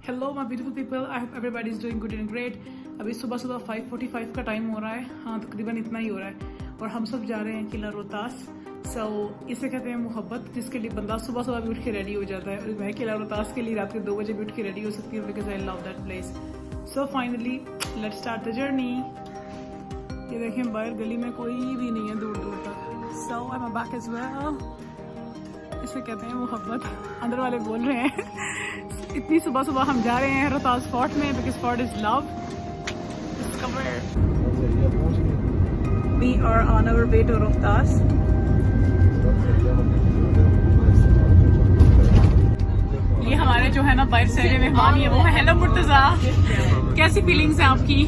Hello my beautiful people, I hope everybody is doing good and great. अभी सुबह 5:45 का time हो रहा है, हाँ तकरीबन इतना ही हो रहा है और हम सब जा रहे हैं किला रोहतास. सो इसे कहते हैं मोहब्बत, जिसके लिए बंदा सुबह सुबह भी उठ के रेडी हो जाता है. और मैं किला रोहतास के लिए रात के 2 बजे भी उठ के रेडी हो सकती हूँ because I love that place. So finally let's start the journey. ये देखें बाहर गली में कोई भी नहीं है दूर दूर तक. So I am back as well. इसे कहते हैं मोहब्बत. अंदर वाले बोल रहे हैं इतनी सुबह सुबह हम जा रहे हैं रोहतास फोर्ट में because fort is love. We are on our way to Rohtas. ये हमारे जो है ना बाहर से आए मेहमान ये वो है. हेलो मुर्तजा, कैसी फीलिंग्स हैं आपकी?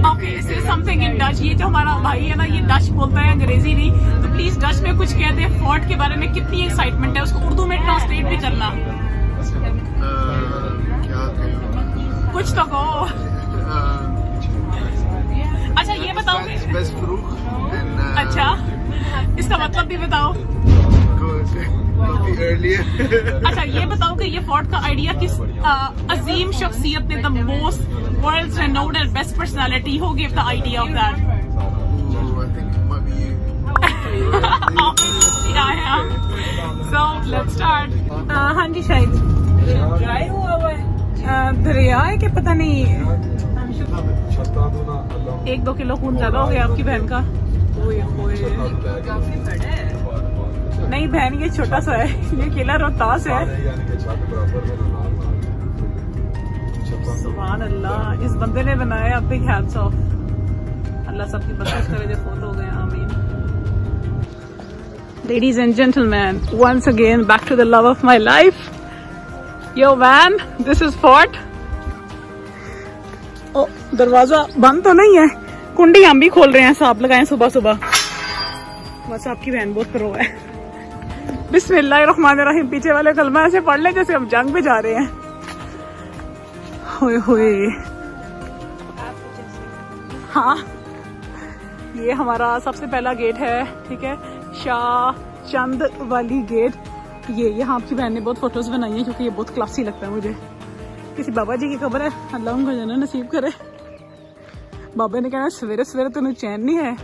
ओके, से समथिंग इन डच. ये जो हमारा भाई है ना ये डच बोलता है, अंग्रेजी नहीं, तो प्लीज डच में कुछ कह दे. फोर्ट के बारे में कितनी एक्साइटमेंट है, उसको उर्दू में ट्रांसलेट भी करना. कुछ तो कहो. अच्छा ये बताओ. अच्छा इसका मतलब भी बताओ. अच्छा ये बताओ कि ये फोर्ट का आइडिया किस अजीम शख्सियत ने, the most world's renowned and best personality, who give the idea of that? So let's start. हाँ जी शायद दरिया है कि पता नहीं 1-2 किलो खून ज्यादा हो गया आपकी बहन का. नहीं बहन ये छोटा सा है, ये किला रोहतास है. सुभान अल्लाह, इस बंदे ने बनाया. Big hats off. अल्लाह सबकी बख्शिश करे जो फोटो हो गए. आमीन. Ladies and gentlemen, once again back to the love of my life. Yo man, this is fort. Oh, दरवाजा बंद तो नहीं है, कुंडी हम भी खोल रहे हैं. सांप लगाए सुबह सुबह. बस आपकी बहन बहुत प्रो है. बिस्मिल्लाहिर्रहमानिर्रहीम. पीछे वाले कलमा ऐसे पढ़ ले जैसे हम जंग पे जा रहे हैं. होए होए. हाँ ये हमारा सबसे पहला गेट है, ठीक है, शाह चंद वाली गेट. ये यहाँ आपकी बहन ने बहुत फोटोज बनाई हैं क्योंकि ये बहुत क्लासी लगता है मुझे. किसी बाबा जी की खबर है, अल्लाह उनको जन्नत नसीब करे. बाबा ने कहना सवेरे सवेरे तुम्हें चैन नहीं है.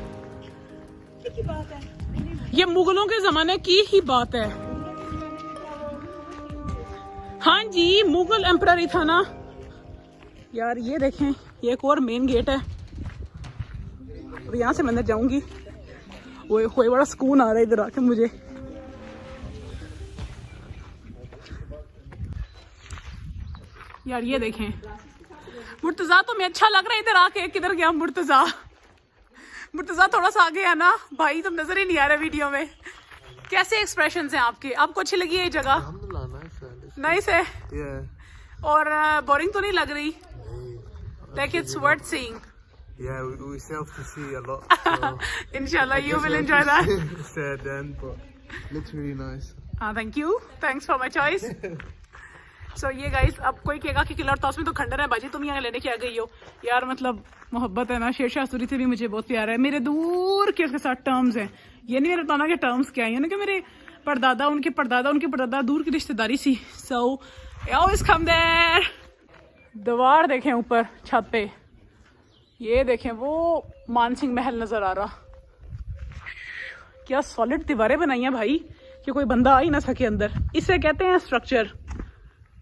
ये मुगलों के जमाने की ही बात है. हाँ जी मुगल एम्परर ही था ना यार. ये देखें ये एक और मेन गेट है. अब यहाँ से मैं अंदर जाऊंगी. वो बड़ा सुकून आ रहा है इधर आके मुझे. यार ये देखें मुर्तजा, तुम्हें अच्छा लग रहा है इधर आके? किधर गया मुर्तजा? मुर्तजा थोड़ा सा आगे है ना भाई, तुम नजर ही नहीं आ रहे वीडियो में. कैसे एक्सप्रेशंस हैं आपके? आपको अच्छी लगी है ये जगह? नाइस है. और बोरिंग तो नहीं लग रही? Like it's worth seeing. Yeah, we still have to see a lot. So Inshallah you will enjoy that. Said then, but looks really nice. Thank you. Thanks for my choice. So ये guys, अब कोई कहेगा कि किला रोहतास में तो खंडर है बाजी, तुम यहाँ लेने क्या गई हो यार. मतलब मोहब्बत है ना. शेरशाह सूरी से भी मुझे बहुत प्यार है. मेरे दूर के साथ टर्म्स हैं. ये नहीं मेरे बताना के टर्म्स क्या है, यानी कि मेरे परदादा उनके परदादा दूर की रिश्तेदारी सी. सो always come there. दीवार देखें ऊपर छत पे, ये देखें वो मान सिंह महल नजर आ रहा. क्या सॉलिड दीवारें बनाई हैं भाई कि कोई बंदा आ ही ना सके अंदर. इसे कहते हैं स्ट्रक्चर.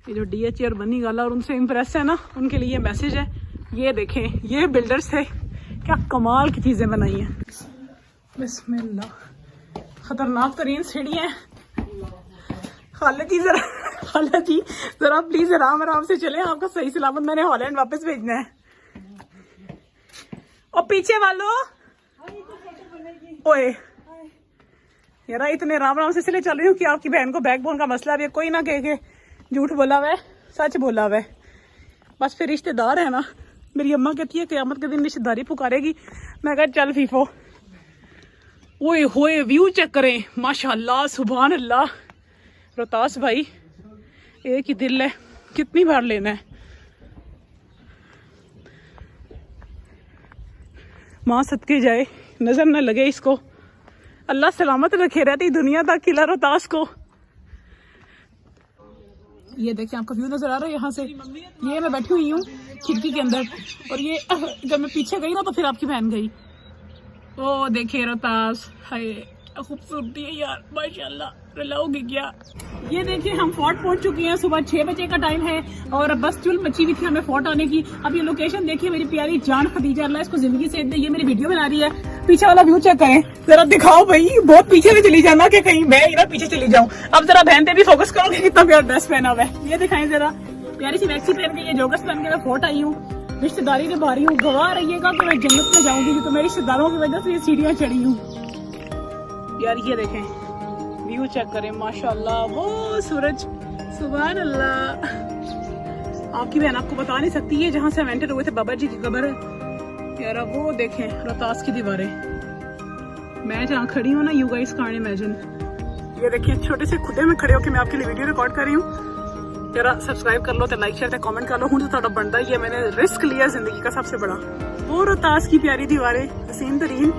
ये जो DH और बनी गाला और उनसे इम्प्रेस है ना, उनके लिए मैसेज है. ये देखें ये बिल्डर्स थे, क्या कमाल की चीजें बनाई हैं. बिस्मिल्लाह. खतरनाक तरीन सीढ़ियां. खालिद जी जरा प्लीज आराम आराम से चले. आपका सही सलामत मैंने हॉलैंड वापस भेजना है. और पीछे वालों ओए यार इतने आराम आराम से इसलिए चल रही हूँ कि आपकी बहन को बैकबोन का मसला भी है. कोई ना कहे के झूठ बोला हुआ है, सच बोला हुआ है. बस फिर रिश्तेदार है ना. मेरी अम्मा कहती है क़यामत के दिन रिश्तेदारी पुकारेगी. मैं कहा चल फीफो. ओए होए व्यू चेक करें माशाल्लाह सुभान अल्लाह. रोहतास भाई एक ही दिल है, कितनी बार लेना है. माँ सदके जाए नजर न लगे इसको. अल्लाह सलामत रखे रहती दुनिया तक किला रोहतास को. ये देखिए आपको व्यू नजर आ रहा है यहाँ से, ये मैं बैठी हुई हूँ खिड़की के अंदर, और ये जब मैं पीछे गई ना तो फिर आपकी बहन गई। ओ देखिए रोहतास, हाय खूबसूरती है यार माशाल्लाह, रलाओगे क्या। ये देखिए हम फोर्ट पहुंच चुके हैं, सुबह 6 बजे का टाइम है और बस चुल मची हुई थी हमें फोर्ट आने की। अब ये लोकेशन देखिए मेरी प्यारी जान खदीजा, अल्लाह इसको जिंदगी से दे, ये मेरी वीडियो बना रही है। पीछे वाला व्यू चेक करें जरा, दिखाओ भाई, बहुत पीछे से चली जाना कि कहीं मैं इधर पीछे चली जाऊं। अब जरा बहन पे भी फोकस करोगे कितना प्यारा ड्रेस पहना हुआ है, ये दिखाएं जरा, प्यारी सी मैक्सी पहन के, ये जॉगर्स पहन के मैं फोर्ट आई हूँ, रिश्तेदारी के बारी हूँ। गवाह रहिएगा कि मैं जन्नत में जाऊंगी क्योंकि मेरे रिश्तेदारों की वजह से ये सीढ़ियाँ चढ़ी हूँ। यार ये देखें व्यू चेक करें माशाल्लाह, वो सूरज, सुभान अल्लाह। आपकी बहन आपको बता नहीं सकती है जहाँ से हम एंटर हुए थे बाबा जी की कब्र है यार। वो देखें रोहतास की दीवारें, मैं जहाँ खड़ी हूँ ना, यू गाइस कांट इमेजिन। ये देखिए छोटे से खुदे में खड़े होकर मैं आपके लिए वीडियो रिकॉर्ड कर रही हूँ। जरा सब्सक्राइब कर लो, तो लाइक शेयर कमेंट कर लो, हूँ तो थोड़ा बनता ही है, मैंने रिस्क लिया जिंदगी का सबसे बड़ा। वो रोहतास की प्यारी दीवारें, हसीन तरीन,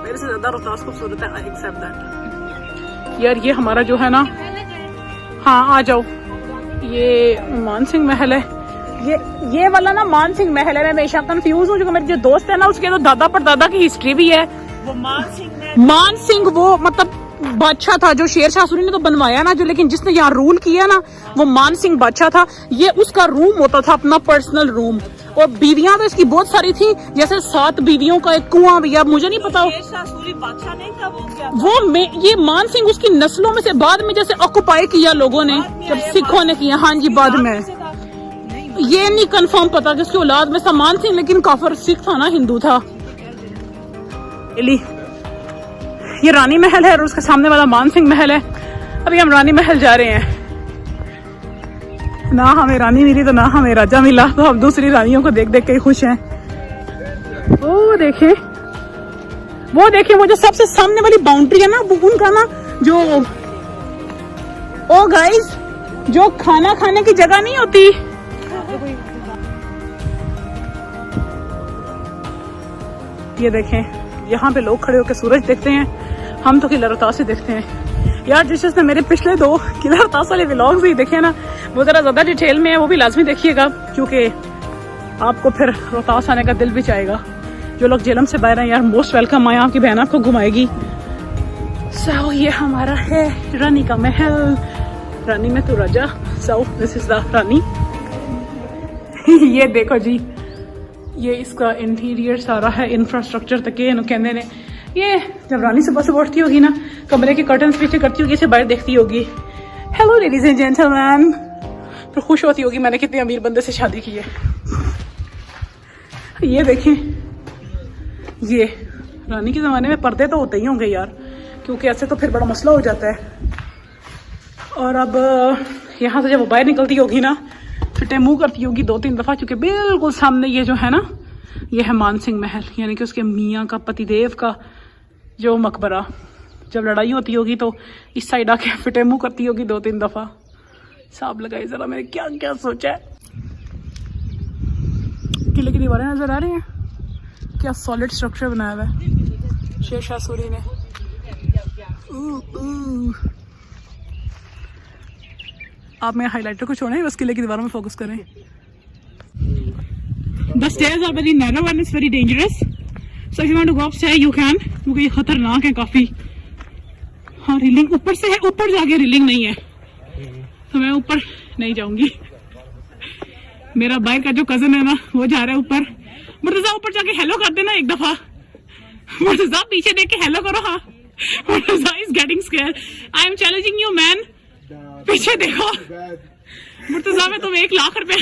मेरे से ज्यादा रोहतास खूबसूरत है, आई एक्सेप्ट दैट। यार ये हमारा जो है ना, हाँ आ जाओ, ये मान सिंह महल है, ये वाला ना मान सिंह महल है। मैं हमेशा कंफ्यूज हूँ, जो मेरे जो दोस्त है ना उसके तो दादा परदादा की हिस्ट्री भी है। वो मान सिंह वो मतलब बादशाह था जो शेर शाह सूरी ने तो बनवाया ना, जो लेकिन जिसने यहाँ रूल किया ना वो मान सिंह बादशाह था। ये उसका रूम होता था, अपना पर्सनल रूम, और बीवियां तो इसकी बहुत सारी थी, जैसे 7 बीवियों का एक कुआं भी। अब मुझे नहीं पता बादशाह नहीं था वो, क्या वो ये मान सिंह उसकी नस्लों में से बाद में जैसे ऑक्युपाई किया लोगों ने, जब सिखों ने किया। हाँ जी बाद में, ये नहीं कंफर्म पता जिसकी औलाद में था मान सिंह, लेकिन काफर सिख था ना, हिंदू था। ये रानी महल है और उसके सामने वाला मान सिंह महल है। अभी हम रानी महल जा रहे हैं, ना हमें रानी मिली तो ना हमें राजा मिला, तो हम दूसरी रानियों को देख देख के खुश हैं। वो देखें वो जो सबसे सामने वाली बाउंड्री है ना, वो उनका ना जो, ओ गाइस, जो खाना खाने की जगह नहीं होती, ये देखें यहाँ पे लोग खड़े होकर सूरज देखते हैं। हम तो किला रोहतास से देखते हैं यार। जिसने मेरे पिछले 2 किला रोहतास वाले व्लॉग्स भी देखे ना, वो जरा ज्यादा डिटेल में है, वो भी लाजमी देखिएगा, क्योंकि आपको फिर रोहतास आने का दिल भी चाहेगा। जो लोग जेलम से बाहर हैं यार, मोस्ट वेलकम आए, आपकी बहन आपको घुमाएगी। सो ये हमारा है रानी का महल, रानी में तो राजा। सो दिस इज द रानी। ये देखो जी, ये इसका इंटीरियर सारा है, इंफ्रास्ट्रक्चर तक के कहते ने। ये जब रानी सुबह उठती होगी ना, कमरे के कर्टन्स पीछे करती होगी, इसे बाहर देखती होगी, हेलो लेडीज एंड जेंटलमैन, फिर खुश होती होगी मैंने कितने अमीर बंदे से शादी की है। ये देखें, ये रानी के जमाने में पर्दे तो होते ही होंगे यार, क्योंकि ऐसे तो फिर बड़ा मसला हो जाता है। और अब यहाँ से जब वो बाहर निकलती होगी ना, फिटे मुंह करती होगी 2-3 दफा, क्योंकि बिल्कुल सामने ये जो है ना, ये है मान सिंह महल, यानी कि उसके मियाँ का, पतिदेव का जो मकबरा। जब लड़ाई होती होगी तो इस साइड आके फिटे मुंह करती होगी 2-3 दफा। साहब लगाई जरा मैंने क्या क्या सोचा है। किले की दीवारें नजर आ रही हैं, क्या सॉलिड स्ट्रक्चर बनाया हुआ है शेर शाह सूरी ने। आप मेरे हाइलाइटर को छोड़ें, बस किले की दीवारों में फोकस करें। The stairs are very narrow and it's very dangerous. So if you want to go upstairs, you can, क्योंकि ये खतरनाक है काफी। हाँ रीलिंग ऊपर से है, ऊपर जाके रीलिंग नहीं है, तो मैं ऊपर नहीं जाऊंगी। मेरा भाई का जो कजन है ना, वो जा रहा है ऊपर। मुर्तजा ऊपर जाके हेलो कर देना एक दफा। मुर्तजा पीछे देख के हेलो करो। हाँ Murtaza is getting square. I am challenging you man, पीछे देखो। मुर्तजा में तुम 1 लाख रुपए।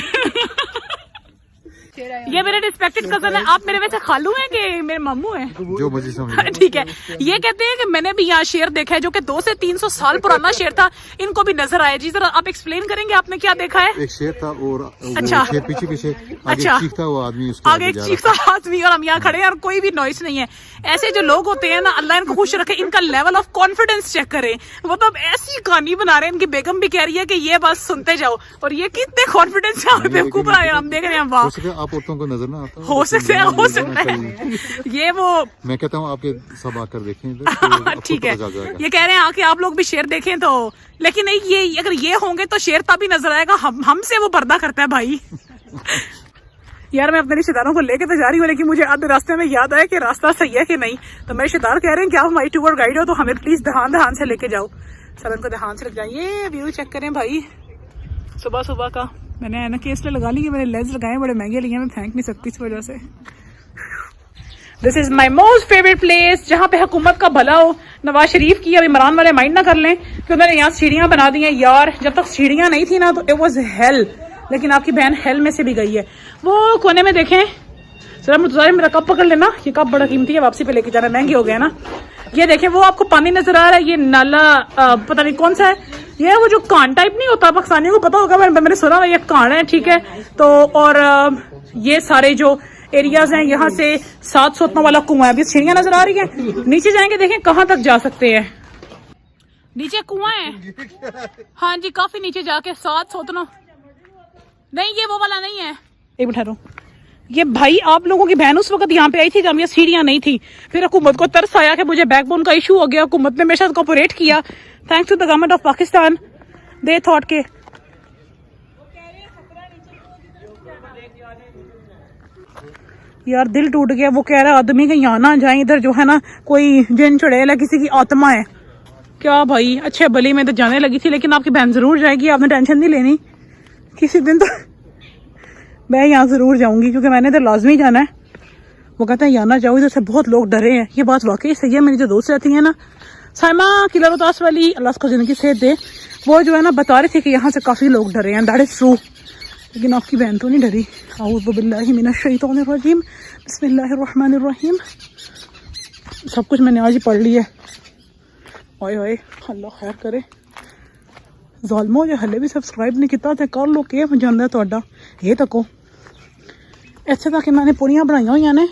ये मेरे रिस्पेक्टेड कजन है। आप मेरे वैसे खालू हैं कि मेरे मामू हैं? जो मर्जी समझ। ठीक है। ये कहते हैं कि मैंने भी यहाँ शेर देखा है जो कि 200 से 300 साल पुराना शेर था, इनको भी नजर आया। जी जरा आप एक्सप्लेन करेंगे आपने क्या देखा है? एक शेर था और अच्छा शेर पीछे पीछे अच्छा चीखता हुआ आदमी, उसके आगे एक चीखता आदमी, और हम यहाँ खड़े हैं और कोई भी नॉइस नहीं है। ऐसे जो लोग होते हैं ना, अल्लाह इनको खुश रखे, इनका लेवल ऑफ कॉन्फिडेंस चेक करें। वो तो ऐसी कहानी बना रहे हैं, इनकी बेगम भी कह रही है कि ये बस सुनते जाओ, और ये कितने कॉन्फिडेंस से बेवकूफ आए। हम देख रहे हैं वाह। आप औरतों को नजर ना आता हो सकता है ये वो मैं कहता हूँ आपके सब आकर देखें इधर, तो आपको ठीक है, पता चल जाएगा। ये कह रहे हैं आके आप लोग भी शेर देखें तो, लेकिन नहीं ये अगर ये होंगे तो शेर तभी नजर आएगा, हमसे वो पर्दा करता है भाई। यार मैं अपने रिश्तेदारों को लेके तो जा रही हूँ, लेकिन मुझे आधे रास्ते में याद आया कि रास्ता सही है कि नहीं, तो मेरे रिश्तेदार कह रहे हैं कि आप हमारी टूर गाइड हो तो हमें प्लीज ध्यान से लेके जाओ। सब इनको ध्यान से लेके जाए। ये व्यू चेक करें भाई सुबह सुबह का। मैंने है ना कि इसलिए लगा ली कि मैंने लेंस लगाए बड़े महंगे लिए, मैं फेंक नहीं सकती इस वजह से। This is my most favourite place, जहाँ पे हुकूमत का भला हो। नवाज शरीफ की, अब इमरान वाले माइंड ना कर लें कि उन्होंने यहाँ सीढ़ियां बना दी हैं। यार जब तक सीढ़ियां नहीं थी ना तो इट वॉज हेल, लेकिन आपकी बहन हेल में से भी गई है। वो कोने में देखें जरा, मुझे मेरा कप पकड़ लेना, ये कप बड़ा कीमती है, वापसी पे लेके जाना, महंगे हो गया ना। ये देखें वो आपको पानी नजर आ रहा है, ये नाला पता नहीं कौन सा है, ये वो जो कान टाइप नहीं होता, पाकिस्तानियों को पता होगा, मैंने सुना ये कान है, ठीक है। तो और ये सारे जो एरियाज हैं, यहाँ से 7 सोतनों वाला कुआं है। अभी सीढ़ियां नजर आ रही है, नीचे जाएंगे देखें कहाँ तक जा सकते हैं। नीचे कुआं है, हाँ जी, काफी नीचे जाके 7 सोतनों, नहीं ये वो वाला नहीं है। एक बैठा रहो, ये भाई आप लोगों की बहन उस वक्त यहाँ पे आई थी जब ये सीढ़ियां नहीं थी, फिर हुकूमत को तरस आया कि मुझे बैकबोन का इशू हो गया, हुकूमत ने मेरे साथ कोऑपरेट किया, thanks to the government of Pakistan, they thought के। यार दिल टूट गया, वो कह रहा है आदमी कहीं यहाँ ना जाए, इधर जो है ना कोई जिन चुड़ैल है, किसी की आत्मा है क्या भाई। अच्छे भली में तो जाने लगी थी, लेकिन आपकी बहन जरूर जाएगी, आपने टेंशन नहीं लेनी, किसी दिन तो मैं यहाँ जरूर जाऊंगी, क्योंकि मैंने तो लाजमी जाना है। वो कहते हैं यहाँ ना जाओ, इधर से बहुत लोग डरे हैं। ये बात वाकई सही है, मेरी जो दोस्त रहती है ना साइमा किला रोहतास वाली, अल्लाह उसको जिंदगी सेहत दे, वो जो है ना बता रही थी कि यहाँ से काफी लोग डरे हैं, दैट इज ट्रू, लेकिन आपकी बहन तो नहीं डरी। औज़ु बिल्लाहि मिनश शैतानिर रजीम, बिस्मिल्लाहिर रहमानिर रहीम। सब कुछ मैंने आज ही पढ़ लिया है। ओए ओए अल्लाह खैर करे। ਜ਼ਾਲਮੋ ਜੇ ਹਲੇ ਵੀ ਸਬਸਕ੍ਰਾਈਬ ਨਹੀਂ ਕੀਤਾ ਤੇ ਕਰ ਲੋ, ਕੀ ਜਾਂਦਾ ਤੁਹਾਡਾ ਇਹ ਤੱਕੋ। ਇੱਥੇ ਤੱਕ ਇਹਨਾਂ ਨੇ ਪੂਰੀਆਂ ਬਣਾਈਆਂ ਹੋਈਆਂ ਨੇ,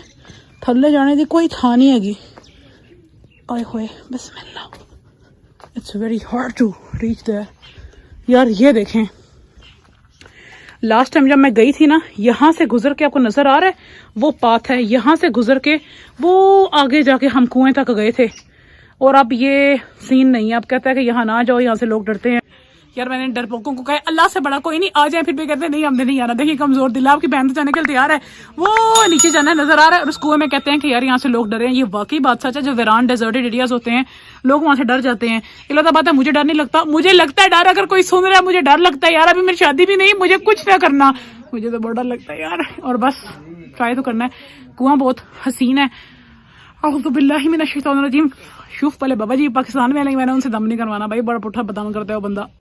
ਥੱਲੇ ਜਾਣੇ ਦੀ ਕੋਈ ਥਾਂ ਨਹੀਂ ਹੈਗੀ। ਆਏ ਹੋਏ ਬਿਸਮਿल्लाह, it's very hard to reach there. यार ये देखें, लास्ट टाइम जब मैं गई थी ना, यहाँ से गुजर के आपको नजर आ रहा है वो पाथ है, यहाँ से गुजर के वो आगे जाके हम कुएं तक गए थे, और अब ये सीन नहीं है। अब कहता है कि यहाँ ना जाओ, यहाँ से लोग डरते हैं। यार मैंने डरपोकों को कहा अल्लाह से बड़ा कोई नहीं, आ जाए, फिर भी कहते हैं नहीं हमने नहीं आना। देखिए कमजोर दिल, आपकी बहन तो जाने के लिए तैयार है, वो नीचे जाना नजर आ रहा है, और उस कुएं में कहते हैं कि यार यहाँ से लोग डरे हैं। ये वाकई बात सच है, जो वीरान डेजर्टेड एरियाज होते हैं लोग वहां से डर जाते हैं। इलादा बात है, मुझे डर नहीं लगता, मुझे लगता है डर, अगर कोई सुन रहा है मुझे डर लगता है यार। अभी मेरी शादी भी नहीं, मुझे कुछ ना करना, मुझे तो बहुत डर लगता है यार, और बस ट्राई तो करना है। कुआं बहुत हसीन है। औज़ु बिल्लाहि मिनश शैतानिर रजीम। शुफ पहले बाबा जी पाकिस्तान में, लेकिन मैंने उनसे दम नहीं करवाना भाई, बड़ा पुट्ठा बदनाम करता है वो बंदा।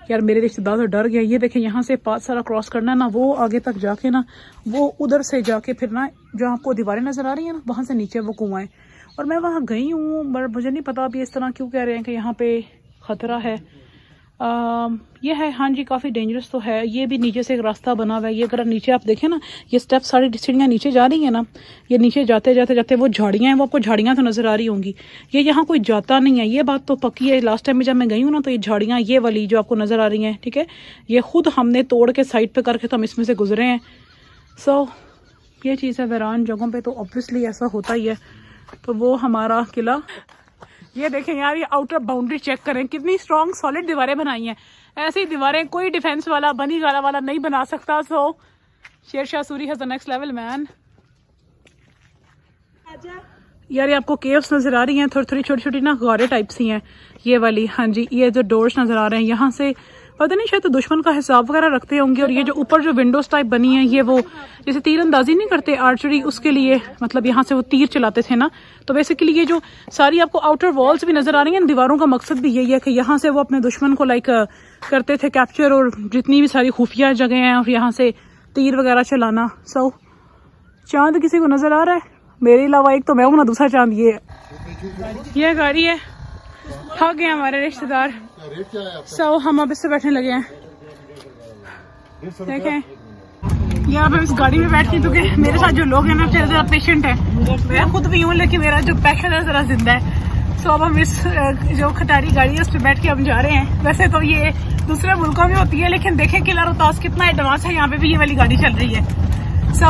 यार मेरे रिश्तेदार तो डर गया। ये देखें यहाँ से पाथ सारा क्रॉस करना है ना, वो आगे तक जाके ना, वो उधर से जाके फिर ना जो आपको दीवारें नजर आ रही है ना, वहां से नीचे वो कुआं है। और मैं वहां गई हूँ, बट मुझे नहीं पता अभी इस तरह क्यों कह रहे हैं कि यहाँ पे खतरा है। ये है, हाँ जी काफी डेंजरस तो है। ये भी नीचे से एक रास्ता बना हुआ है। ये अगर नीचे आप देखें ना, ये स्टेप सारी सीढ़ियाँ नीचे जा रही है ना, ये नीचे जाते जाते जाते वो झाड़ियाँ हैं, वो आपको झाड़ियाँ तो नजर आ रही होंगी। ये यहाँ कोई जाता नहीं है, ये बात तो पक्की है। लास्ट टाइम में जब मैं गई हूँ ना, तो ये झाड़ियाँ ये वाली जो आपको नजर आ रही हैं, ठीक है, ये खुद हमने तोड़ के साइड पे करके तो हम इसमें से गुजरे हैं। सो ये चीज़ है, वीरान जगहों पे तो ऑब्वियसली ऐसा होता ही है। तो वो हमारा किला, ये देखें यार, ये आउटर बाउंड्री चेक करें, कितनी स्ट्रॉन्ग सॉलिड दीवारें बनाई हैं। ऐसी दीवारें कोई डिफेंस वाला, बनी गाला वाला नहीं बना सकता। So Sher Shah Suri has the next level man. यार ये आपको केव्स नजर आ रही हैं, थोड़ी थोड़ी छोटी छोटी ना गारे टाइप सी हैं ये वाली। हाँ जी, ये जो डोर्स नजर आ रहे हैं, यहाँ से पता नहीं शायद तो दुश्मन का हिसाब वगैरह रखते होंगे। और ये जो ऊपर जो विंडोज टाइप बनी है, ये वो जैसे तीर अंदाजी नहीं करते आर्चरी, उसके लिए मतलब यहाँ से वो तीर चलाते थे ना। तो बेसिकली ये जो सारी आपको आउटर वॉल्स भी नजर आ रही हैं, दीवारों का मकसद भी यही है कि यहाँ से वो अपने दुश्मन को लाइक करते थे कैप्चर, और जितनी भी सारी खुफिया जगह हैं, और यहाँ से तीर वगैरह चलाना। सो चांद किसी को नजर आ रहा है? मेरे अलावा एक तो मैं हूँ ना, दूसरा चांद ये गाड़ी है। थक गए हमारे रिश्तेदार, सो हम अब इससे बैठने लगे हैं। देखें यहाँ पे इस गाड़ी में बैठ के, क्योंकि मेरे साथ जो लोग हैं ना ज़रा पेशेंट है, मैं खुद भी हूँ, लेकिन मेरा जो पैशन है ज़रा जिंदा है। सो अब हम इस जो खटारी गाड़ी है उस पर बैठ के हम जा रहे हैं। वैसे तो ये दूसरे मुल्कों में होती है, लेकिन देखें किला रोहतास कितना एडवांस है, यहाँ पे भी ये वाली गाड़ी चल रही है। So,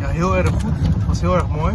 Ja, heel erg goed. Het was heel erg mooi.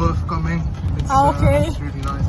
welcoming. Okay. It's really nice.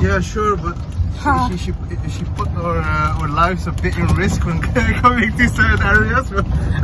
yeah, sure, but she put our lives a bit in risk when coming to certain areas.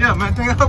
Yeah, man, thank you.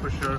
For sure.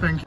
Thank you.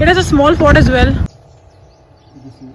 It is a small fort as well.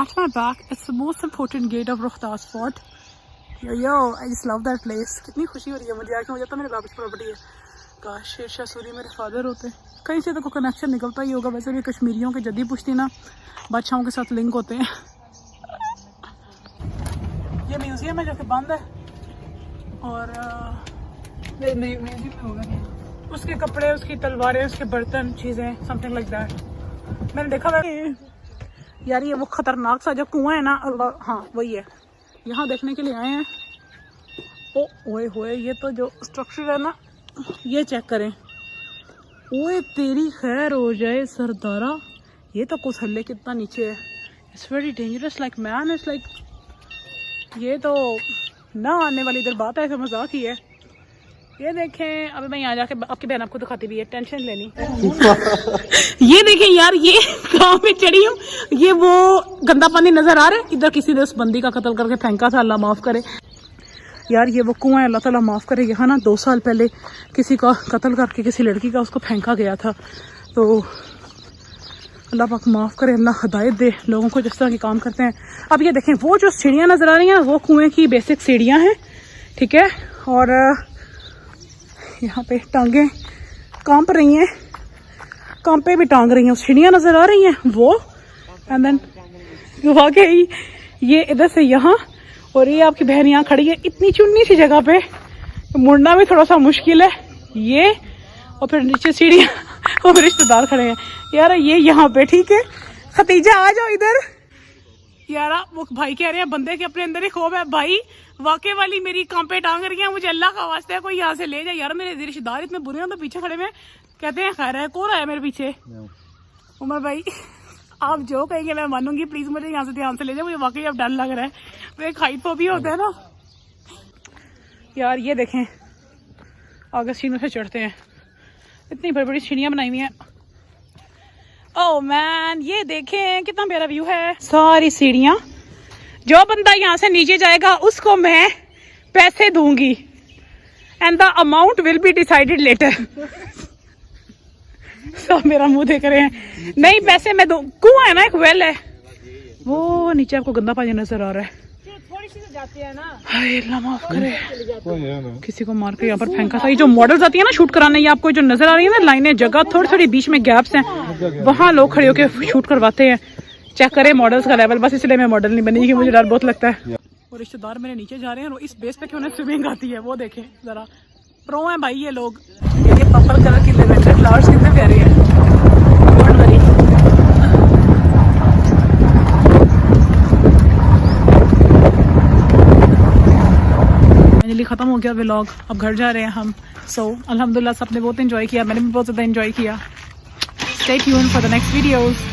At my back it's the most important gate of Rohtas Fort. Yo I just love that place. कितनी खुशी हो रही है मुझे आके, मुझे तो मेरे बाप की प्रॉपर्टी है. काश शेरशाह सूरी मेरे फादर होते. कहीं से तो कोई कनेक्शन निकलता ही होगा. वैसे भी कश्मीरियों के जद्दी पुश्ती ना बादशाहों के साथ लिंक होते हैं. ये म्यूजियम है जो कि बंद है और म्यूजियम में होगा उसके कपड़े, उसकी तलवारें, उसके बर्तन, चीज़ें, समथिंग लाइक दैट. मैंने देखा था यार ये वो खतरनाक सा जो कुआं है ना, हाँ वही है. यहाँ देखने के लिए आए हैं. ओ ओए होए, ये तो जो स्ट्रक्चर है ना, ये चेक करें. ओए तेरी खैर हो जाए सरदारा, ये तो कुछ हल्ले कितना नीचे है. It's very dangerous like man. It's like ये तो ना आने वाली इधर बात है, ऐसे मजाक ही है. ये देखें, अभी मैं यहाँ जाके आपकी बहन आपको दिखाती भी है, टेंशन लेनी. ये देखें यार, ये कहाँ पे चढ़ी हूँ. ये वो गंदा पानी नजर आ रहा है. इधर किसी ने उस बंदी का कत्ल करके फेंका था, अल्लाह माफ करे. यार ये वो कुआं है, अल्लाह ताला माफ करे. यहाँ ना 2 साल पहले किसी का कत्ल करके किसी लड़की का उसको फेंका गया था. तो अल्लाह पाक माफ करे, अल्लाह हदायत दे लोगों को जिस तरह के काम करते हैं. अब ये देखें, वो जो सीढ़ियाँ नजर आ रही हैं वो कुएं की बेसिक सीढ़ियाँ हैं, ठीक है. और यहाँ पे टांगे कांप रही हैं, कांपे भी टांग रही हैं. सीढ़ियाँ नजर आ रही हैं वो. एंड देन वाकई ये इधर से यहाँ, और ये आपकी बहन यहाँ खड़ी है इतनी चुन्नी सी जगह पे, मुड़ना भी थोड़ा सा मुश्किल है. ये और फिर नीचे सीढ़ियाँ और रिश्तेदार खड़े हैं. यार ये यहाँ पे, ठीक है. खतीजा आ जाओ इधर. यार वो भाई कह रहे हैं बंदे के अपने अंदर ही खौफ है. भाई वाकई वाली मेरी कांपे टांग रही है, मुझे अल्लाह का वास्ता है कोई यहाँ से ले जाए. यार मेरे रिश्तेदार इतने बुरे हैं तो पीछे खड़े में कहते हैं खैर है. कौन आया मेरे पीछे? उमर भाई, आप जो कहेंगे मैं मानूंगी. प्लीज मुझे यहाँ से ध्यान से ले जाए, मुझे वाकई अब डर लग रहा है. तो एक हाइट फोबिया होता है ना यार. ये देखें आगे सीढ़ियों से चढ़ते हैं, इतनी बड़ी बड़ी सीढ़ियाँ बनाई हुई हैं. ओह मैन, ये देखें कितना प्यारा व्यू है. सारी सीढ़ियाँ, जो बंदा यहाँ से नीचे जाएगा उसको मैं पैसे दूंगी. And the amount will be decided later. सब मेरा मुंह देख रहे हैं. नहीं पैसे मैं दूं. कुआं है ना, एक वेल है. वो नीचे आपको गंदा पानी नजर आ रहा है. थोड़ी सी तो जाती है ना. हाय अल्लाह माफ करे, किसी को मार के यहाँ पर फेंका था. ये जो मॉडल्स आती है ना शूट कराने, ये आपको जो नजर आ रही है ना लाइनें, जगह थोड़ी थोड़ी बीच में गैप्स हैं, वहाँ लोग खड़े होकर शूट करवाते हैं. चेक करें मॉडल्स का लेवल. बस इसलिए मैं मॉडल नहीं बनी कि मुझे डर बहुत लगता है. और रिश्तेदार मेरे नीचे जा रहे हैं और इस बेस पे क्यों उन्हें स्विमिंग आती है वो देखें जरा. प्रो हैं भाई ये लोग. ये पर्पल कलर की लेवेंडर फ्लावर्स कितने प्यारे हैं. फाइनली खत्म हो गया व्लॉग. अब घर जा रहे हैं हम. सो अल्हम्दुलिल्लाह सबने बहुत एंजॉय किया, मैंने भी बहुत ज़्यादा एंजॉय किया. Stay tuned for the next videos.